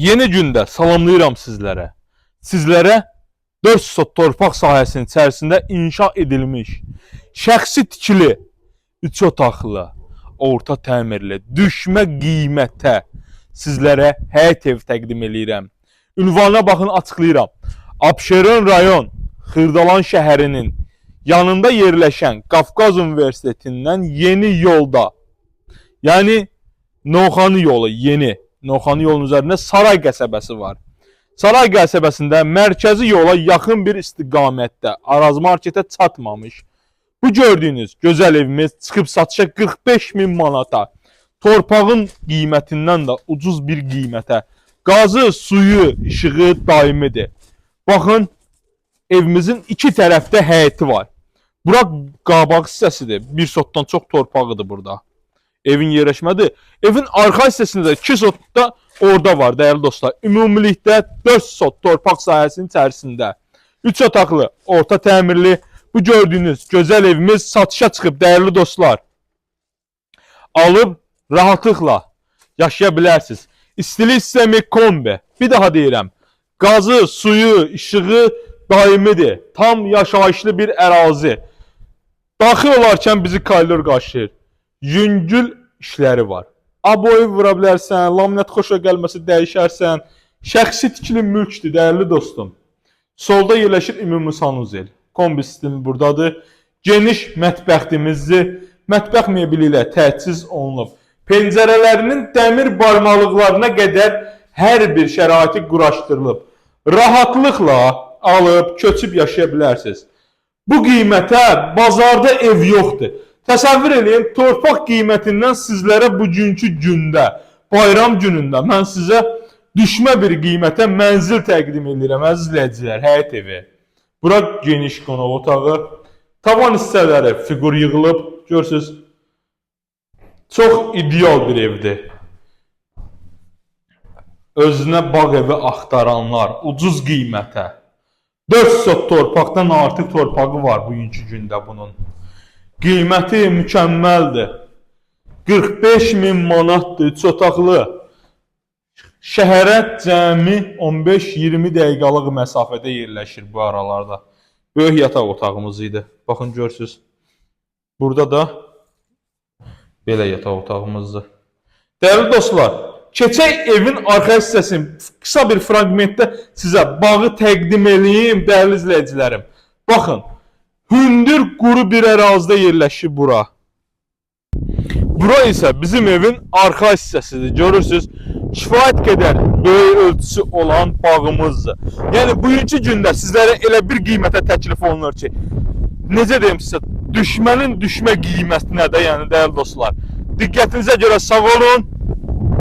Yeni gündə salamlayıram sizlərə. Sizlərə 4 sot torpaq sahəsinin içərisində inşa edilmiş, şəxsi tikili, 3 otaqlı, orta təmirli, düşmə qiymətə sizlərə həyət ev təqdim edirəm. Ünvanına baxın, açıqlayıram. Abşeron rayon Xırdalan şəhərinin yanında yerləşən Qafqaz Universitetindən yeni yolda, yəni Novxanı yolu yeni. Novxanı yolunun üzərində Saray qəsəbəsi var. Saray qəsəbəsində mərkəzi yola yaxın bir istiqamətdə Araz marketə çatmamış. Bu gördüyünüz gözəl evimiz çıxıb satışa 45.000 manata. Torpağın qiymətindən də ucuz bir qiymətə. Qazı, suyu, işığı daimidir. Baxın, evimizin iki tərəfdə həyəti var. Bura qabaq hissəsidir. Bir sotdan çox torpağıdır burada. Evin yerləşmədir. Evin arxa hissəsində 2 sot da orada var dəyərli dostlar. Ümumilikdə 4 sot torpaq sahəsinin içərisində 3 otaqlı, orta təmirli bu gördüyünüz gözəl evimiz satışa çıxıb dəyərli dostlar. Alıb rahatlıqla yaşaya bilərsiniz. İstilik sistemi kombi. Bir daha deyirəm. Qazı, suyu, işığı daimidir. Tam yaşayışlı bir ərazi. Daxil olarkən bizi koridor qarşılayır. Yüngül işləri var. Aboyu vura bilərsən, laminat xoşa gəlməsi dəyişərsən. Şəxsi tikili mülkdür, dəyərli dostum. Solda yerləşir ümumi sanuzel. Kombi sistemi buradadır. Geniş mətbəximizdir. Mətbəx mebeli ilə təchiz olunub. Pəncərələrinin dəmir barmalıqlarına qədər hər bir şəraiti quraşdırılıb. Rahatlıqla alıb, köçüb yaşaya bilərsiniz. Bu qiymətə bazarda ev yoxdur. Təsəvvür edin, torpaq qiymətindən sizlərə bugünkü gündə, bayram günündə mən sizə düşmə bir qiymətə mənzil təqdim edirəm, əziz izləyicilər, həyət evi. Bura geniş qonaq otağı, tavan hissələri fiqur yığılıb, görürsünüz. Çox ideal bir evdir. Özünə bağ evi axtaranlar, ucuz qiymətə. 4 sot torpaqdan artıq torpağı var bugünkü gündə bunun. Qiyməti mükəmməldir. 45.000 manatdır, 3 otaqlı. Şəhərə cəmi 15-20 dəqiqəlıq məsafədə yerləşir bu aralarda. Böyük yataq otağımız idi. Baxın, görürsünüz. Burada da belə yataq otağımızdır. Dəyərli dostlar, keçək evin arxa hissəsini qısa bir fragmentdə sizə bağı təqdim edeyim, dəyərli izləyicilərim. Baxın. Hündür, quru bir ərazidə yerləşir bura. Bura isə bizim evin arxa hissəsidir. Görürsünüz, kifayət qədər böyük ölçüsü olan bağımızdır. Yəni, bugünkü gündə sizlərə elə bir qiymətə təklif olunur ki, necə deyim sizə, düşmənin düşmə qiymətinə də, yəni, dəyərli dostlar. Diqqətinizə görə sağ olun.